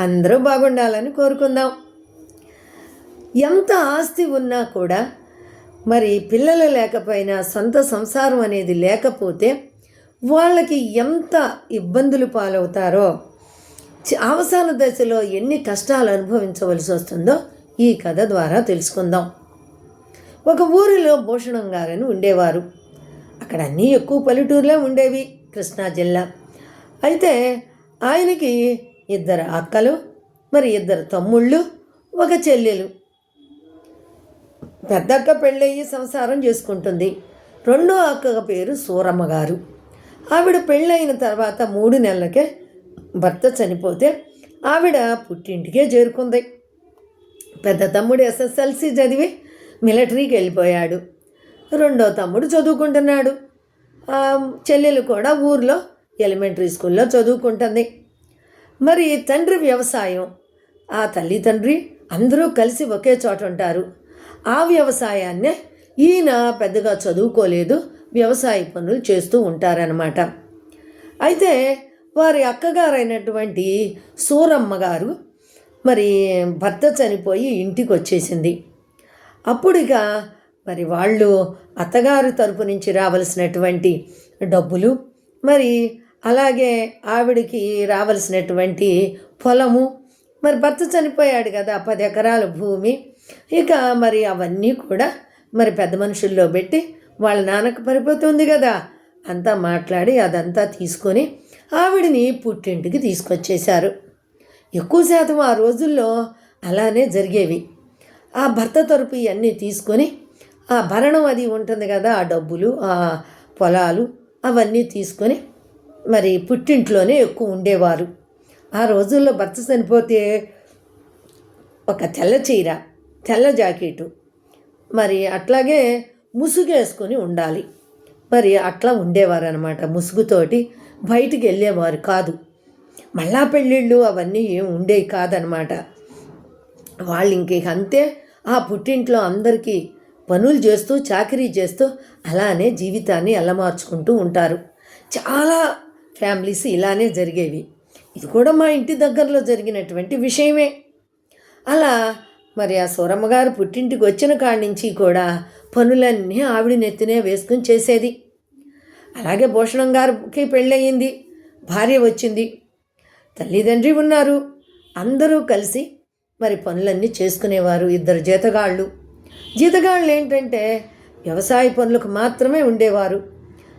అందరూ బాగుండాలని కోరుకుందాం. ఎంత ఆస్తి ఉన్నా కూడా మరి పిల్లలు లేకపోయినా, సొంత సంసారం అనేది లేకపోతే వాళ్ళకి ఎంత ఇబ్బందులు పాలవుతారో, అవసాన దశలో ఎన్ని కష్టాలు అనుభవించవలసి వస్తుందో ఈ కథ ద్వారా తెలుసుకుందాం. ఒక ఊరిలో భూషణం గారని ఉండేవారు. అక్కడ అన్నీ ఎక్కువ పల్లెటూరులే ఉండేవి, కృష్ణా జిల్లా. అయితే ఆయనకి 2 అక్కలు, మరి 2 తమ్ముళ్ళు, ఒక చెల్లెలు. పెద్దక్క పెళ్ళయ్యి సంసారం చేసుకుంటుంది. రెండో అక్క పేరు సూరమ్మ గారు. ఆవిడ పెళ్ళైన తర్వాత 3 నెలలకే భర్త చనిపోతే ఆవిడ పుట్టింటికే చేరుకుంది. పెద్ద తమ్ముడు SSLC చదివి మిలిటరీకి వెళ్ళిపోయాడు. రెండో తమ్ముడు చదువుకుంటున్నాడు. చెల్లెలు కూడా ఊర్లో ఎలిమెంటరీ స్కూల్లో చదువుకుంటుంది. మరి తండ్రి వ్యవసాయం. ఆ తల్లి తండ్రి అందరూ కలిసి ఒకే చోట ఉంటారు. ఆ వ్యవసాయాన్నే ఈయన పెద్దగా చదువుకోలేదు, వ్యవసాయ పనులు చేస్తూ ఉంటారనమాట. అయితే వారి అక్కగారైనటువంటి సూరమ్మ గారు మరి భర్త చనిపోయి ఇంటికి వచ్చేసింది. అప్పుడిక మరి వాళ్ళు అత్తగారి తరపు నుంచి రావలసినటువంటి డబ్బులు, మరి అలాగే ఆవిడికి రావలసినటువంటి పొలము, మరి భర్త చనిపోయాడు కదా, 10 ఎకరాల భూమి, ఇక మరి అవన్నీ కూడా మరి పెద్ద మనుషుల్లో పెట్టి వాళ్ళ నాన్నకు పరిపోతుంది కదా, అంతా మాట్లాడి అదంతా తీసుకొని ఆవిడిని పుట్టింటికి తీసుకొచ్చేశారు. ఎక్కువ శాతం ఆ రోజుల్లో అలానే జరిగేవి. ఆ భర్త తరపు ఇవన్నీ తీసుకొని ఆ భరణం అది ఉంటుంది కదా, ఆ డబ్బులు, ఆ పొలాలు అవన్నీ తీసుకొని మరి పుట్టింట్లోనే ఎక్కువ ఉండేవారు. ఆ రోజుల్లో భర్త చనిపోతే ఒక తెల్ల చీర, తెల్ల జాకెటు, మరి అట్లాగే ముసుగేసుకొని ఉండాలి. మరి అట్లా ఉండేవారు అనమాట. ముసుగుతోటి బయటికి వెళ్ళేవారు కాదు. మళ్ళా పెళ్ళిళ్ళు అవన్నీ ఏం ఉండేవి కాదనమాట. వాళ్ళు అంతే ఆ పుట్టింట్లో అందరికీ పనులు చేస్తూ చాకరీ చేస్తూ అలానే జీవితాన్ని అల్లమార్చుకుంటూ ఉంటారు. చాలా ఫ్యామిలీస్ ఇలానే జరిగేవి. ఇది కూడా మా ఇంటి దగ్గరలో జరిగినటువంటి విషయమే. అలా మరి ఆ సూరమ్మ గారు పుట్టింటికి వచ్చిన కాడి నుంచి కూడా పనులన్నీ ఆవిడ నెత్తినే వేసుకుని చేసేది. అలాగే భూషణం గారికి పెళ్ళయింది, భార్య వచ్చింది, తల్లిదండ్రి ఉన్నారు. అందరూ కలిసి మరి పనులన్నీ చేసుకునేవారు. 2 జీతగాళ్ళు. జీతగాళ్ళు ఏంటంటే వ్యవసాయ పనులకు మాత్రమే ఉండేవారు.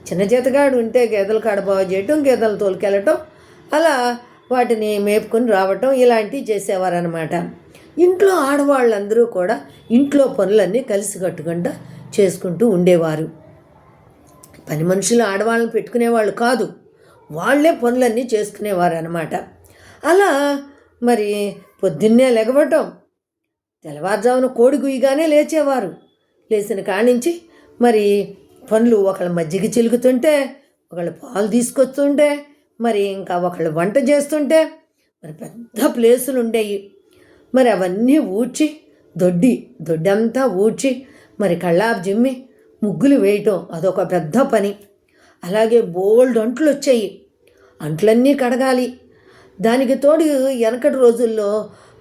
చిన్న జీతగాడు ఉంటే గేదెలు కాడ బాగు చేయటం, గేదెలు తోలుకెళ్ళటం, అలా వాటిని మేపుకొని రావటం, ఇలాంటివి చేసేవారనమాట. ఇంట్లో ఆడవాళ్ళందరూ కూడా ఇంట్లో పనులన్నీ కలిసి కట్టుకుంటూ చేసుకుంటూ ఉండేవారు. పని మనుషులు ఆడవాళ్ళని పెట్టుకునేవాళ్ళు కాదు, వాళ్ళే పనులన్నీ చేసుకునేవారు అనమాట. అలా మరి పొద్దున్నే లెగవటం, తెల్లవారుజామున కోడి గుయ్యగానే లేచేవారు. లేచిన కానించి మరి పనులు, ఒకళ్ళు మజ్జిగ చిలుకుతుంటే, ఒకళ్ళు పాలు తీసుకొస్తుంటే, మరి ఇంకా ఒకళ్ళు వంట చేస్తుంటే, మరి పెద్ద ప్లేసులు ఉండేవి. మరి అవన్నీ ఊడ్చి దొడ్డంతా ఊడ్చి మరి కళ్ళాపు జిమ్మి ముగ్గులు వేయటం అదొక పెద్ద పని. అలాగే బోల్డ్ అంట్లు వచ్చాయి, అంట్లన్నీ కడగాలి. దానికి తోడు వెనకటి రోజుల్లో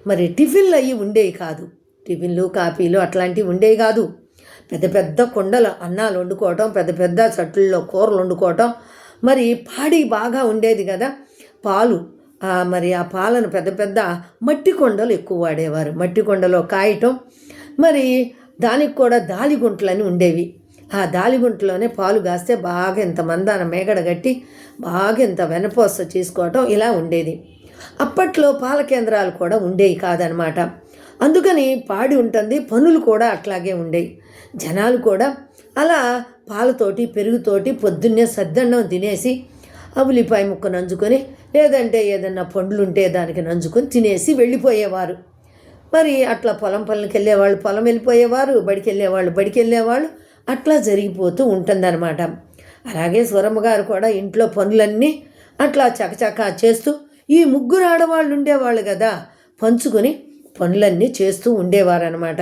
మరి టిఫిన్లు అవి ఉండేవి కాదు. టిఫిన్లు కాఫీలు అట్లాంటివి ఉండేవి కాదు. పెద్ద పెద్ద కుండలు అన్నాలు వండుకోవటం, పెద్ద పెద్ద చట్టుల్లో కూరలు వండుకోవటం. మరి పాడి బాగా ఉండేది కదా, పాలు, మరి ఆ పాలను పెద్ద పెద్ద మట్టి కొండలు ఎక్కువ వాడేవారు. మట్టి కొండలో కాయటం, మరి దానికి కూడా దాలిగుంటలని ఉండేవి. ఆ దాలిగుంటలోనే పాలు కాస్తే బాగా ఇంత మందాన మేగడ కట్టి బాగా ఇంత వెనపోస చేసుకోవటం ఇలా ఉండేది. అప్పట్లో పాల కేంద్రాలు కూడా ఉండేవి కాదనమాట. అందుకని పాడి ఉంటుంది, పనులు కూడా అట్లాగే ఉండేవి. జనాలు కూడా అలా పాలతోటి పెరుగుతోటి పొద్దున్నే సద్దన్నం తినేసి ఉల్లిపాయ ముక్క నంచుకొని, లేదంటే ఏదన్నా పండ్లు ఉంటే దానికి నంచుకొని తినేసి వెళ్ళిపోయేవారు. మరి అట్లా పొలం పనులకి వెళ్ళేవాళ్ళు పొలం వెళ్ళిపోయేవారు, బడికి వెళ్ళేవాళ్ళు బడికి వెళ్ళేవాళ్ళు, అట్లా జరిగిపోతూ ఉంటుందన్నమాట. అలాగే సూరమ్మ గారు కూడా ఇంట్లో పనులన్నీ అట్లా చకచకా చేస్తూ, ఈ 3 ఆడవాళ్ళు ఉండేవాళ్ళు కదా, పంచుకొని పనులన్నీ చేస్తూ ఉండేవారనమాట.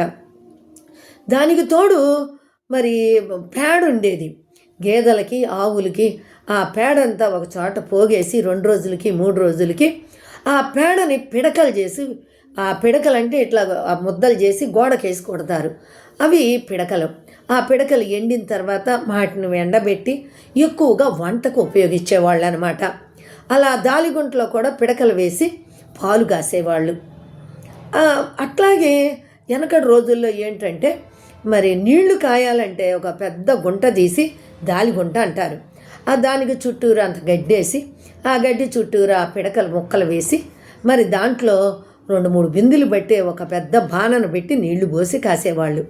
దానికి తోడు మరి పేడ ఉండేది గేదెలకి, ఆవులకి. ఆ పేడంతా ఒక చోట పోగేసి 2 రోజులకి 3 రోజులకి ఆ పేడని పిడకలు చేసి, ఆ పిడకలంటే ఇట్లా ఆ ముద్దలు చేసి గోడకేసి కొడతారు, అవి పిడకలు. ఆ పిడకలు ఎండిన తర్వాత వాటిని ఎండబెట్టి ఎక్కువగా వంటకు ఉపయోగించేవాళ్ళు అనమాట. అలా దాలిగుంటలో కూడా పిడకలు వేసి పాలు కాసేవాళ్ళు. అట్లాగే వెనకటి రోజుల్లో ఏంటంటే మరి నీళ్లు కాయాలంటే ఒక పెద్ద గుంట తీసి దాలిగుంట అంటారు. దానికి చుట్టూరా అంత గడ్డేసి, ఆ గడ్డి చుట్టూరా ఆ పిడకలు ముక్కలు వేసి మరి దాంట్లో 2-3 బిందులు బట్టే ఒక పెద్ద బాణను పెట్టి నీళ్లు పోసి కాసేవాళ్ళు.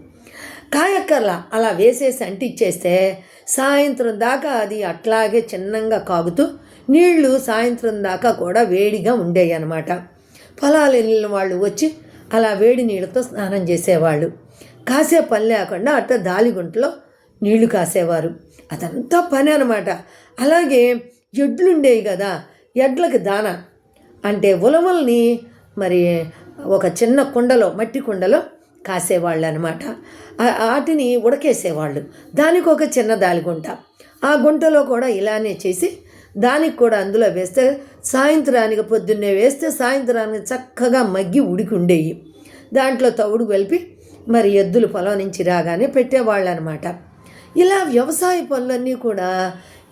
కాయక్కర్లా అలా వేసేసి అంటిచ్చేస్తే సాయంత్రం దాకా అది అట్లాగే చిన్నంగా కాగుతూ నీళ్లు సాయంత్రం దాకా కూడా వేడిగా ఉండేవి అన్నమాట. పొలాలు వెళ్ళిన వాళ్ళు వచ్చి అలా వేడి నీళ్ళతో స్నానం చేసేవాళ్ళు. కాసే పని లేకుండా అట్లా దాలిగుంటలో నీళ్లు కాసేవారు. అదంతా పని అనమాట. అలాగే ఎడ్లుండేవి కదా, ఎడ్లకి దాన అంటే ఉలవల్ని మరి ఒక చిన్న కుండలో, మట్టి కుండలో కాసేవాళ్ళు అనమాట. వాటిని ఉడకేసేవాళ్ళు. దానికి ఒక చిన్న దాలిగుంట, ఆ గుంటలో కూడా ఇలానే చేసి దానికి కూడా అందులో వేస్తే సాయంత్రానికి, పొద్దున్నే వేస్తే సాయంత్రానికి చక్కగా మగ్గి ఉడికి ఉండేవి. దాంట్లో తవుడు కలిపి మరి ఎద్దులు పొలం నుంచి రాగానే పెట్టేవాళ్ళు అనమాట. ఇలా వ్యవసాయ పనులన్నీ కూడా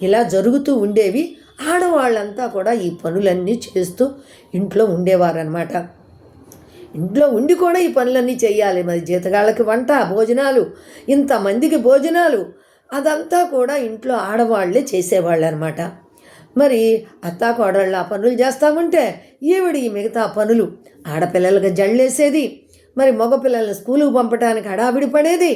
ఇలా జరుగుతూ ఉండేవి. ఆడవాళ్ళంతా కూడా ఈ పనులన్నీ చేస్తూ ఇంట్లో ఉండేవారనమాట. ఇంట్లో ఉండి కూడా ఈ పనులన్నీ చేయాలి. మరి జీతగాళ్ళకి వంట, భోజనాలు, ఇంతమందికి భోజనాలు, అదంతా కూడా ఇంట్లో ఆడవాళ్లే చేసేవాళ్ళు అనమాట. మరి అత్తాకోడళ్ళు ఆ పనులు చేస్తూ ఉంటే ఈవిడ ఈ మిగతా పనులు, ఆడపిల్లలకి జళ్ళేసేది, మరి మగపిల్లల్ని స్కూలుకు పంపడానికి హడావిడి పడేది.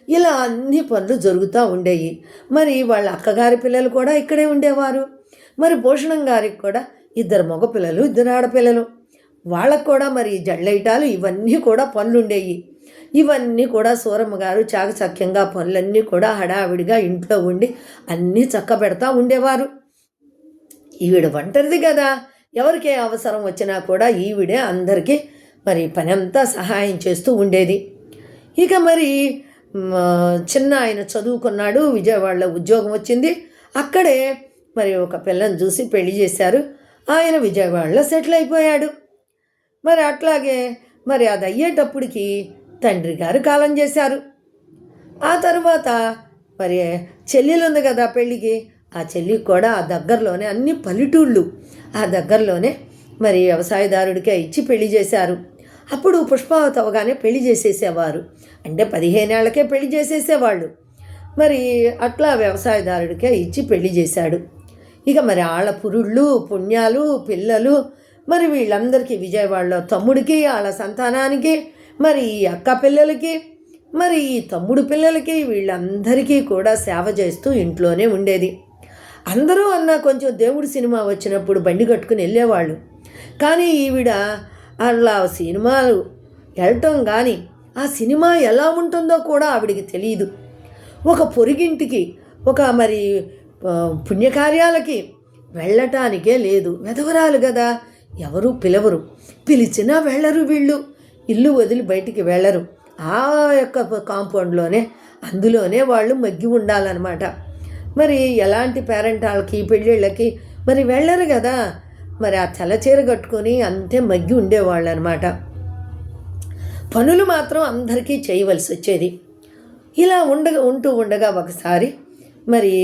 ఇలా అన్ని పనులు జరుగుతూ ఉండేవి. మరి వాళ్ళ అక్కగారి పిల్లలు కూడా ఇక్కడే ఉండేవారు. మరి భూషణం గారికి కూడా 2 మగపిల్లలు, 2 ఆడపిల్లలు. వాళ్ళకు కూడా మరి జళ్ళేయటాలు ఇవన్నీ కూడా పనులు ఉండేవి. ఇవన్నీ కూడా సూరమ్మ గారు చాకచక్యంగా పనులన్నీ కూడా హడావిడిగా ఇంట్లో ఉండి అన్నీ చక్కబెడతా ఉండేవారు. ఈవిడ ఒంటరిది కదా, ఎవరికే అవసరం వచ్చినా కూడా ఈవిడే అందరికీ మరి పని అంతా సహాయం చేస్తూ ఉండేది. ఇక మరి చిన్న ఆయన చదువుకున్నాడు, విజయవాడలో ఉద్యోగం వచ్చింది. అక్కడే మరి ఒక పిల్లని చూసి పెళ్లి చేశారు. ఆయన విజయవాడలో సెటిల్ అయిపోయాడు. మరి అట్లాగే మరి అది అయ్యేటప్పటికి తండ్రి గారు కాలం చేశారు. ఆ తర్వాత మరి చెల్లెలు ఉంది కదా పెళ్ళికి, ఆ చెల్లికి కూడా ఆ దగ్గరలోనే అన్ని పల్లెటూళ్ళు, ఆ దగ్గరలోనే మరి వ్యవసాయదారుడికే ఇచ్చి పెళ్లి చేశారు. అప్పుడు పుష్పావతి అవగానే పెళ్లి చేసేసేవారు. అంటే 15 ఏళ్లకే పెళ్లి చేసేసేవాళ్ళు. మరి అట్లా వ్యవసాయదారుడికే ఇచ్చి పెళ్లి చేశాడు. ఇక మరి ఆళ్ళ పురుళ్ళు, పుణ్యాలు, పిల్లలు, మరి వీళ్ళందరికీ విజయవాడలో తమ్ముడికి, వాళ్ళ సంతానానికి, మరి ఈ అక్క పిల్లలకి, మరి ఈ తమ్ముడు పిల్లలకి, వీళ్ళందరికీ కూడా సేవ చేస్తూ ఇంట్లోనే ఉండేది. అందరూ అన్న కొంచెం దేవుడి సినిమా వచ్చినప్పుడు బండి కట్టుకుని వెళ్ళేవాళ్ళు. కానీ ఈవిడ అలా సినిమాలు వెళ్ళటం కానీ ఆ సినిమా ఎలా ఉంటుందో కూడా ఆవిడికి తెలియదు. ఒక పొరుగింటికి, ఒక మరి పుణ్యకార్యాలకి వెళ్ళటానికే లేదు. వెధవరాలు కదా, ఎవరు పిలవరు, పిలిచినా వెళ్ళరు. వీళ్ళు ఇల్లు వదిలి బయటికి వెళ్ళరు. ఆ యొక్క కాంపౌండ్లోనే, అందులోనే వాళ్ళు మగ్గి ఉండాలన్నమాట. మరి ఎలాంటి పేరెంటాళ్ళకి, పెళ్ళిళ్ళకి మరి వెళ్ళరు కదా. మరి ఆ తెల్లచీర కట్టుకొని అంతే మగ్గి ఉండేవాళ్ళు అనమాట. పనులు మాత్రం అందరికీ చేయవలసి వచ్చేది. ఇలా ఉంటూ ఉండగా ఒకసారి మరి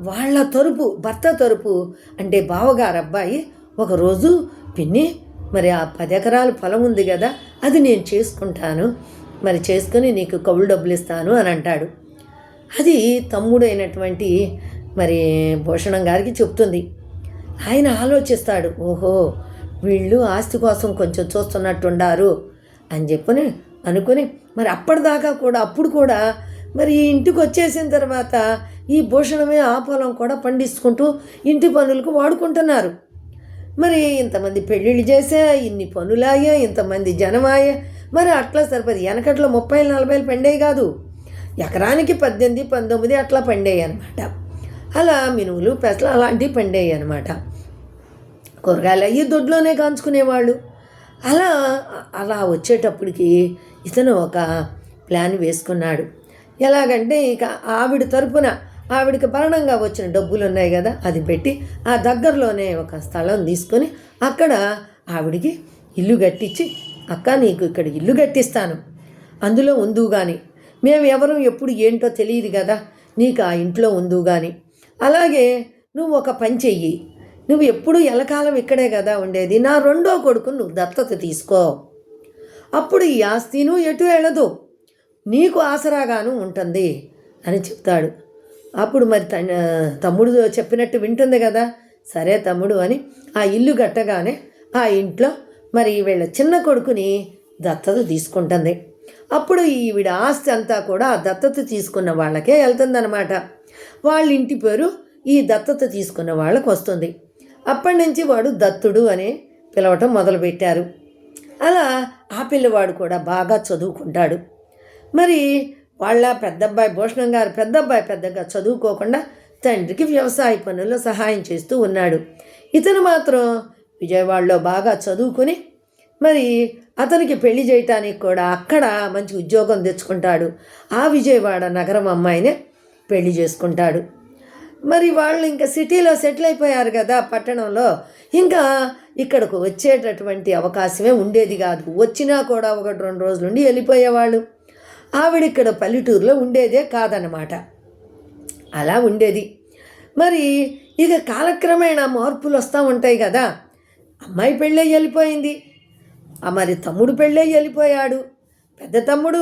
వాళ్ళ తరపు, భర్త తరపు అంటే బావగారు అబ్బాయి ఒకరోజు, పిన్ని మరి ఆ 10 ఎకరాల పొలం ఉంది కదా, అది నేను చేసుకుంటాను, మరి చేసుకుని నీకు కౌలు డబ్బులు ఇస్తాను అని అంటాడు. అది తమ్ముడైనటువంటి మరి భూషణం గారికి చెప్తుంది. ఆయన ఆలోచిస్తాడు, ఓహో వీళ్ళు ఆస్తి కోసం కొంచెం చూస్తున్నట్టుండారు అని అనుకుని మరి అప్పటిదాకా కూడా, అప్పుడు కూడా మరి ఇంటికి వచ్చేసిన తర్వాత ఈ భూషణమే ఆ పొలం కూడా పండించుకుంటూ ఇంటి పనులకు వాడుకుంటున్నారు. మరి ఇంతమంది పెళ్ళిళ్ళు చేసా, ఇన్ని పనులాయా, ఇంతమంది జనమాయా, మరి అట్లా సరిపోదు. వెనకట్లో 30-40 పండేవి కాదు, ఎకరానికి 18-19 అట్లా పండేవి అనమాట. అలా మినువులు, పెసలు అలాంటివి పండేవి అనమాట. కూరగాయలు అయ్యి దొడ్లోనే కాంచుకునేవాళ్ళు. అలా వచ్చేటప్పటికి ఇతను ఒక ప్లాన్ వేసుకున్నాడు. ఎలాగంటే ఇక ఆవిడ తరపున ఆవిడకి భరణంగా వచ్చిన డబ్బులు ఉన్నాయి కదా, అది పెట్టి ఆ దగ్గరలోనే ఒక స్థలం తీసుకొని అక్కడ ఆవిడికి ఇల్లు కట్టించి, అక్క నీకు ఇక్కడ ఇల్లు కట్టిస్తాను, అందులో ఉందువు కానీ, మేము ఎవరు ఎప్పుడు ఏంటో తెలియదు కదా, నీకు ఆ ఇంట్లో ఉందువు కానీ, అలాగే నువ్వు ఒక పని చెయ్యి, నువ్వు ఎప్పుడు ఎలకాలం ఇక్కడే కదా ఉండేది, నా రెండో కొడుకును నువ్వు దత్తత తీసుకో, అప్పుడు ఈ ఆస్తిను ఎటు వెళ్ళదు, నీకు ఆసరాగాను ఉంటుంది అని చెప్తాడు. అప్పుడు మరి తమ్ముడు చెప్పినట్టు వింటుంది కదా, సరే తమ్ముడు అని ఆ ఇల్లు కట్టగానే ఆ ఇంట్లో మరి వీళ్ళ చిన్న కొడుకుని దత్తత తీసుకుంటుంది. అప్పుడు ఈవిడ ఆస్తి అంతా కూడా ఆ దత్తత తీసుకున్న వాళ్ళకే వెళ్తుందన్నమాట. వాళ్ళ ఇంటి పేరు ఈ దత్తత తీసుకున్న వాళ్ళకు వస్తుంది. అప్పటి నుంచి వాడు దత్తుడు అని పిలవటం మొదలుపెట్టారు. అలా ఆ పిల్లవాడు కూడా బాగా చదువుకుంటాడు. మరి వాళ్ళ పెద్దబ్బాయి భూషణం గారు పెద్దబ్బాయి పెద్దగా చదువుకోకుండా తండ్రికి వ్యవసాయ పనుల్లో సహాయం చేస్తూ ఉన్నాడు. ఇతను మాత్రం విజయవాడలో బాగా చదువుకుని మరి అతనికి పెళ్లి చేయటానికి కూడా అక్కడ మంచి ఉద్యోగం తెచ్చుకుంటాడు. ఆ విజయవాడ నగరం అమ్మాయినే పెళ్లి చేసుకుంటాడు. మరి వాళ్ళు ఇంకా సిటీలో సెటిల్ అయిపోయారు కదా పట్టణంలో, ఇంకా ఇక్కడకు వచ్చేటటువంటి అవకాశమే ఉండేది కాదు. వచ్చినా కూడా 1-2 రోజుల నుండి వెళ్ళిపోయేవాళ్ళు. ఆవిడ ఇక్కడ పల్లెటూరులో ఉండేదే కాదన్నమాట. అలా ఉండేది. మరి ఇక కాలక్రమేణా మార్పులు వస్తూ ఉంటాయి కదా. అమ్మాయి పెళ్ళై వెళ్ళిపోయింది, మరి తమ్ముడు పెళ్ళై వెళ్ళిపోయాడు. పెద్ద తమ్ముడు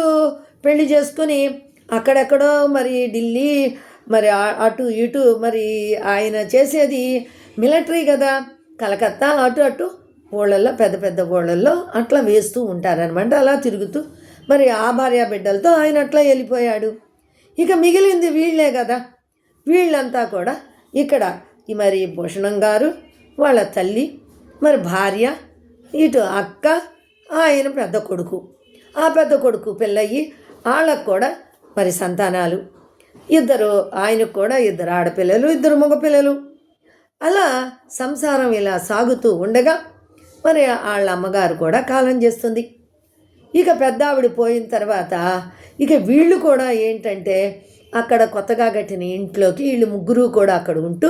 పెళ్లి చేసుకుని అక్కడెక్కడో మరి ఢిల్లీ మరి అటు ఇటు, మరి ఆయన చేసేది మిలిటరీ కదా, కలకత్తా అటు అటు ఊళ్ళల్లో పెద్ద పెద్ద ఊళ్ళల్లో అట్లా వేస్తూ ఉంటారనమాట. అలా తిరుగుతూ మరి ఆ భార్య బిడ్డలతో ఆయన అట్లా వెళ్ళిపోయాడు. ఇక మిగిలింది వీళ్ళే కదా. వీళ్ళంతా కూడా ఇక్కడ మరి భూషణం గారు వాళ్ళ తల్లి, మరి భార్య, ఇటు అక్క, ఆయన పెద్ద కొడుకు, ఆ పెద్ద కొడుకు పెళ్ళయ్యి వాళ్ళకు కూడా మరి సంతానాలు, ఆయనకు కూడా 2 ఆడపిల్లలు 2 మగపిల్లలు. అలా సంసారం ఇలా సాగుతూ ఉండగా మరి వాళ్ళ అమ్మగారు కూడా కాలం చేస్తుంది. ఇక పెద్ద ఆవిడ పోయిన తర్వాత ఇక వీళ్ళు కూడా ఏంటంటే అక్కడ కొత్తగా కట్టిన ఇంట్లోకి వీళ్ళు ముగ్గురు కూడా అక్కడ ఉంటూ,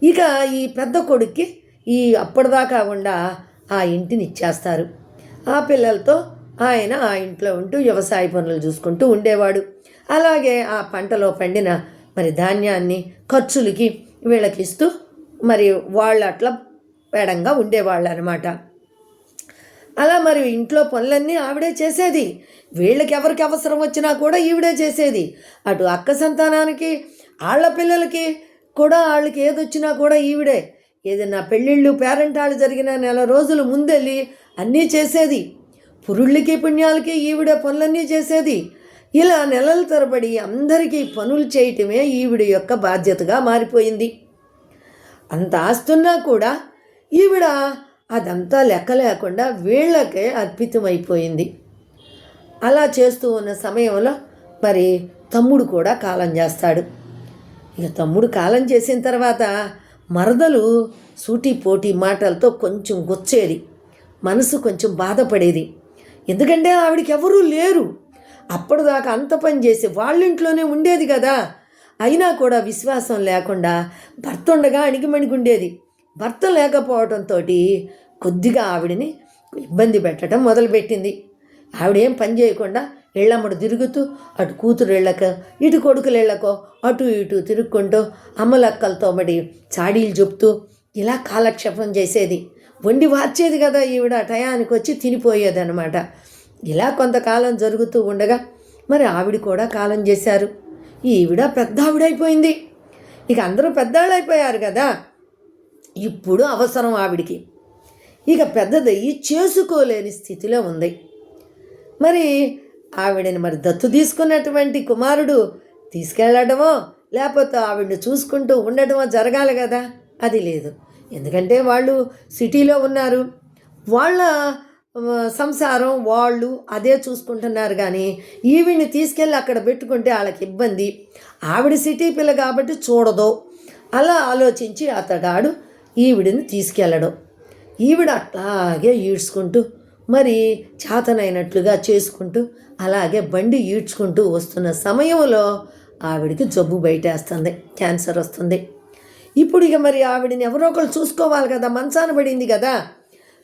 ఇక ఈ పెద్ద కొడుక్కి ఈ అప్పటిదాకా ఉండా ఆ ఇంటిని ఇచ్చేస్తారు. ఆ పిల్లలతో ఆయన ఆ ఇంట్లో ఉంటూ వ్యవసాయ పనులు చూసుకుంటూ ఉండేవాడు. అలాగే ఆ పంటలో పండిన మరి ధాన్యాన్ని ఖర్చులకి వీళ్ళకి ఇస్తూ మరి వాళ్ళు అట్లా పేడంగా ఉండేవాళ్ళు అనమాట. అలా మరి ఇంట్లో పనులన్నీ ఆవిడే చేసేది. వీళ్ళకి ఎవరికి అవసరం వచ్చినా కూడా ఈవిడే చేసేది. అటు అక్క సంతానానికి, వాళ్ళ పిల్లలకి కూడా వాళ్ళకి ఏదొచ్చినా కూడా ఈవిడే. ఏదైనా పెళ్ళిళ్ళు పేరెంటాళ్ళు జరిగిన 1 రోజులు ముందెళ్ళి అన్నీ చేసేది. పురుళ్ళకి పుణ్యాలకి ఈవిడే పనులన్నీ చేసేది. ఇలా నెలల తరబడి అందరికీ పనులు చేయటమే ఈవిడ యొక్క బాధ్యతగా మారిపోయింది. అంత ఆస్తున్నా కూడా ఈవిడ అదంతా లెక్క లేకుండా వీళ్ళకే అర్పితమైపోయింది. అలా చేస్తూ ఉన్న సమయంలో మరి తమ్ముడు కూడా కాలం చేస్తాడు. ఇక తమ్ముడు కాలం చేసిన తర్వాత మరదలు సూటిపోటి మాటలతో కొంచెం గుచ్చేది, మనసు కొంచెం బాధపడేది. ఎందుకంటే ఆవిడికి ఎవరూ లేరు. అప్పటిదాకా అంత పని చేసి వాళ్ళింట్లోనే ఉండేది కదా. అయినా కూడా విశ్వాసం లేకుండా భర్త ఉండగా అణిగిమణిగుండేది. భర్త లేకపోవడంతో కొద్దిగా ఆవిడని ఇబ్బంది పెట్టడం మొదలుపెట్టింది. ఆవిడేం పని చేయకుండా ఇళ్ళమ్మడు తిరుగుతూ అటు కూతురు ఇళ్ళకో ఇటు కొడుకులు ఇళ్ళకో అటు ఇటు తిరుక్కుంటూ అమ్మలక్కలతో మరి చాడీలు చెప్తూ ఇలా కాలక్షేపం చేసేది. వండి వార్చేది కదా ఈవిడ, టయానికి వచ్చి తినిపోయేది అనమాట. ఇలా కొంతకాలం జరుగుతూ ఉండగా మరి ఆవిడ కూడా కాలం చేశారు. ఈవిడ పెద్ద ఆవిడైపోయింది. ఇక అందరూ పెద్దాళ్ళు అయిపోయారు కదా. ఇప్పుడు అవసరం ఆవిడికి. ఇక పెద్దదయ్యి చేసుకోలేని స్థితిలో ఉంది. మరి ఆవిడని మరి దత్తు తీసుకున్నటువంటి కుమారుడు తీసుకెళ్ళడమో లేకపోతే ఆవిడని చూసుకుంటూ ఉండటమో జరగాలి కదా. అది లేదు. ఎందుకంటే వాళ్ళు సిటీలో ఉన్నారు, వాళ్ళ సంసారం వాళ్ళు అదే చూసుకుంటున్నారు. కానీ ఈవిడ్ని తీసుకెళ్ళి అక్కడ పెట్టుకుంటే వాళ్ళకి ఇబ్బంది. ఆవిడ సిటీ పిల్ల కాబట్టి చూడదు. అలా ఆలోచించి అతగాడు ఈవిడిని తీసుకెళ్ళడం. ఈవిడ అట్లాగే ఈడ్చుకుంటూ మరి చేతనైనట్లుగా చేసుకుంటూ అలాగే బండి ఈడ్చుకుంటూ వస్తున్న సమయంలో ఆవిడికి జబ్బు బయటేస్తుంది, క్యాన్సర్ వస్తుంది. ఇప్పుడు ఇక మరి ఆవిడని ఎవరో ఒకరు చూసుకోవాలి కదా, మంచాన పడింది కదా.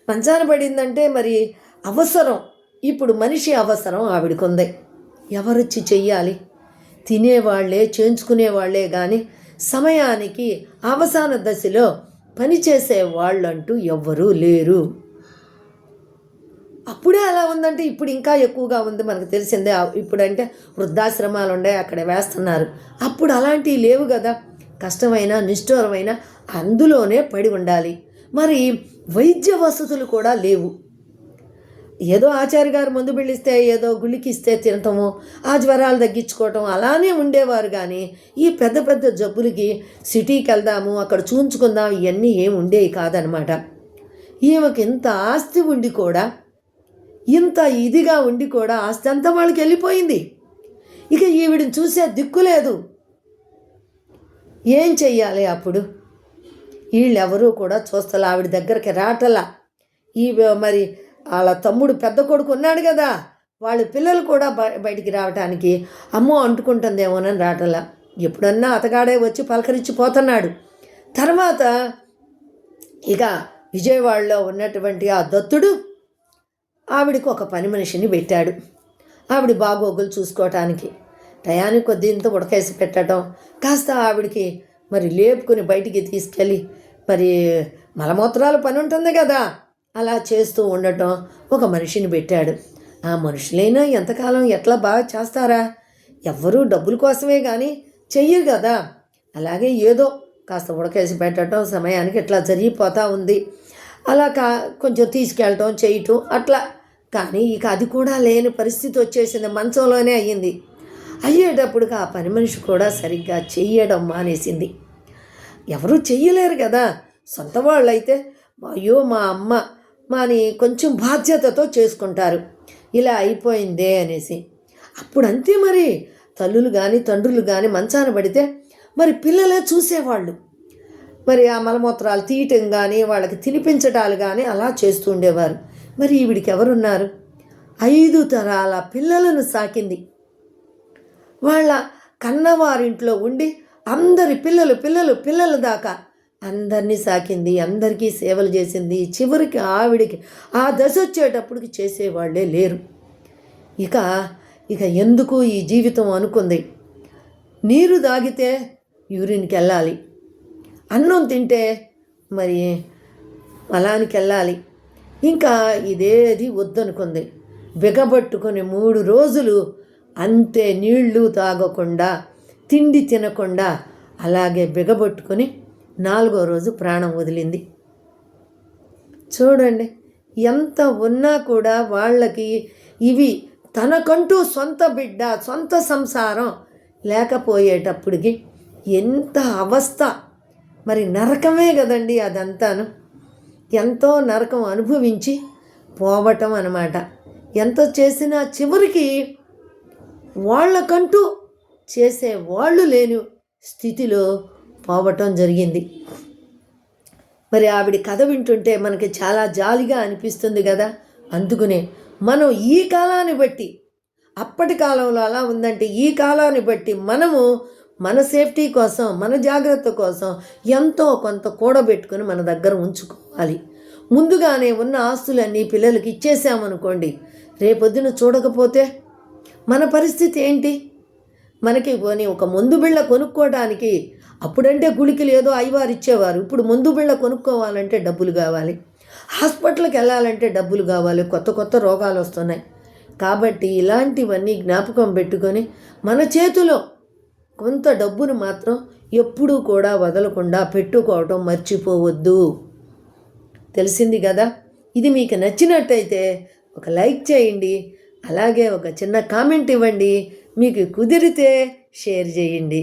మంచాన పడిందంటే మరి అవసరం, ఇప్పుడు మనిషి అవసరం ఆవిడకు ఉంది. ఎవరొచ్చి చెయ్యాలి? తినేవాళ్లే, చేయించుకునేవాళ్లే కానీ సమయానికి అవసాన దశలో పనిచేసే వాళ్ళంటూ ఎవ్వరూ లేరు. అప్పుడే అలా ఉందంటే ఇప్పుడు ఇంకా ఎక్కువగా ఉంది, మనకు తెలిసిందే. ఇప్పుడంటే వృద్ధాశ్రమాలు ఉండే అక్కడ వేస్తున్నారు. అప్పుడు అలాంటివి లేవు కదా. కష్టమైన నిష్ఠూరమైన అందులోనే పడి ఉండాలి. మరి వైద్య వసతులు కూడా లేవు. ఏదో ఆచార్య గారు మందు బిళ్ళిస్తే ఏదో గుళికిస్తే తినటము, ఆ జ్వరాలు తగ్గించుకోవటం అలానే ఉండేవారు. కానీ ఈ పెద్ద పెద్ద జబ్బులకి సిటీకి వెళ్దాము, అక్కడ చూంచుకుందాం, ఇవన్నీ ఏమి ఉండేవి కాదనమాట. ఈమెకి ఇంత ఆస్తి ఉండి కూడా, ఇంత ఇదిగా ఉండి కూడా ఆస్తి అంతా వాళ్ళకి వెళ్ళిపోయింది. ఇక ఈవిడిని చూసే దిక్కు లేదు. ఏం చెయ్యాలి అప్పుడు? వీళ్ళెవరూ కూడా చూస్తలా, ఆవిడ దగ్గరికి రాటలా. ఈ మరి వాళ్ళ తమ్ముడు పెద్ద కొడుకు ఉన్నాడు కదా, వాళ్ళ పిల్లలు కూడా బయటికి రావటానికి అమ్మో అంటుకుంటుందేమోనని రాటలా. ఎప్పుడన్నా అతగాడే వచ్చి పలకరించిపోతున్నాడు. తర్వాత ఇక విజయవాడలో ఉన్నటువంటి ఆ దత్తుడు ఆవిడికి ఒక పని మనిషిని పెట్టాడు, ఆవిడ బాగోగులు చూసుకోవటానికి. టయానికి కొద్ది ఇంత ఉడకేసి పెట్టడం, కాస్త ఆవిడికి మరి లేపుకొని బయటికి తీసుకెళ్ళి మరి మలమూత్రాల పని ఉంటుంది కదా, అలా చేస్తూ ఉండటం ఒక మనిషిని పెట్టాడు. ఆ మనుషులైనా ఎంతకాలం ఎట్లా బాగా చేస్తారా? ఎవ్వరూ డబ్బుల కోసమే కానీ చెయ్యరు కదా. అలాగే ఏదో కాస్త ఉడకేసి పెట్టడం సమయానికి ఇట్లా జరిగిపోతూ ఉంది. అలా కొంచెం తీసుకెళ్ళటం చేయటం అట్లా. కానీ ఇక అది కూడా లేని పరిస్థితి వచ్చేసింది, మంచంలోనే అయ్యింది. అయ్యేటప్పటికి ఆ పని మనిషి కూడా సరిగ్గా చెయ్యడం మానేసింది. ఎవరూ చెయ్యలేరు కదా. సొంత వాళ్ళు అయితే అయ్యో మా అమ్మ మాని కొంచెం బాధ్యతతో చేసుకుంటారు, ఇలా అయిపోయిందే అనేసి. అప్పుడు అంతే మరి. తల్లులు కానీ తండ్రులు కానీ మంచాన పడితే మరి పిల్లలే చూసేవాళ్ళు. మరి ఆ మలమూత్రాలు తీయటం కానీ వాళ్ళకి తినిపించటాలు కానీ అలా చేస్తూ ఉండేవారు. మరి ఈవిడికి ఎవరున్నారు? 5 తరాల పిల్లలను సాకింది. వాళ్ళ కన్నవారింట్లో ఉండి అందరి పిల్లల దాకా అందరినీ సాకింది, అందరికీ సేవలు చేసింది. చివరికి ఆవిడికి ఆ దశ వచ్చేటప్పటికి చేసేవాళ్లే లేరు. ఇక ఎందుకు ఈ జీవితం అనుకుంది. నీరు తాగితే యూరిన్కి వెళ్ళాలి, అన్నం తింటే మరి మలానికి వెళ్ళాలి. ఇంకా ఇదేది వద్దనుకుంది. బిగబట్టుకొని 3 రోజులు అంతే నీళ్లు తాగకుండా తిండి తినకుండా అలాగే బిగబట్టుకొని 4వ రోజు ప్రాణం వదిలింది. చూడండి, ఎంత ఉన్నా కూడా వాళ్ళకి ఇవి తనకంటూ సొంత బిడ్డ, సొంత సంసారం లేకపోయేటప్పటికి ఎంత అవస్థ. మరి నరకమే కదండి అదంతాను. ఎంతో నరకం అనుభవించి పోవటం అన్నమాట. ఎంత చేసినా చివరికి వాళ్ళకంటూ చేసేవాళ్ళు లేని స్థితిలో పోవటం జరిగింది. మరి ఆవిడ కథ వింటుంటే మనకి చాలా జాలిగా అనిపిస్తుంది కదా. అందుకనే మనం ఈ కాలాన్ని బట్టి, అప్పటి కాలంలో అలా ఉందంటే ఈ కాలాన్ని బట్టి మనము మన సేఫ్టీ కోసం, మన జాగ్రత్త కోసం ఎంతో కొంత కూడబెట్టుకుని మన దగ్గర ఉంచుకోవాలి. ముందుగానే ఉన్న ఆస్తులన్నీ పిల్లలకి ఇచ్చేసామనుకోండి, రేపొద్దున చూడకపోతే మన పరిస్థితి ఏంటి? మనకి కొని ఒక మందు బిళ్ళ కొనుక్కోవడానికి అప్పుడంటే గుళికలు ఏదో 5 ఇచ్చేవారు. ఇప్పుడు మందు బిళ్ళ కొనుక్కోవాలంటే డబ్బులు కావాలి, హాస్పిటల్కి వెళ్ళాలంటే డబ్బులు కావాలి, కొత్త రోగాలు వస్తున్నాయి. కాబట్టి ఇలాంటివన్నీ జ్ఞాపకం పెట్టుకొని మన చేతిలో కొంత డబ్బును మాత్రం ఎప్పుడూ కూడా వదలకుండా పెట్టుకోవటం మర్చిపోవద్దు. తెలిసింది కదా. ఇది మీకు నచ్చినట్టయితే ఒక లైక్ చేయండి, అలాగే ఒక చిన్న కామెంట్ ఇవ్వండి, మీకు కుదిరితే షేర్ చేయండి.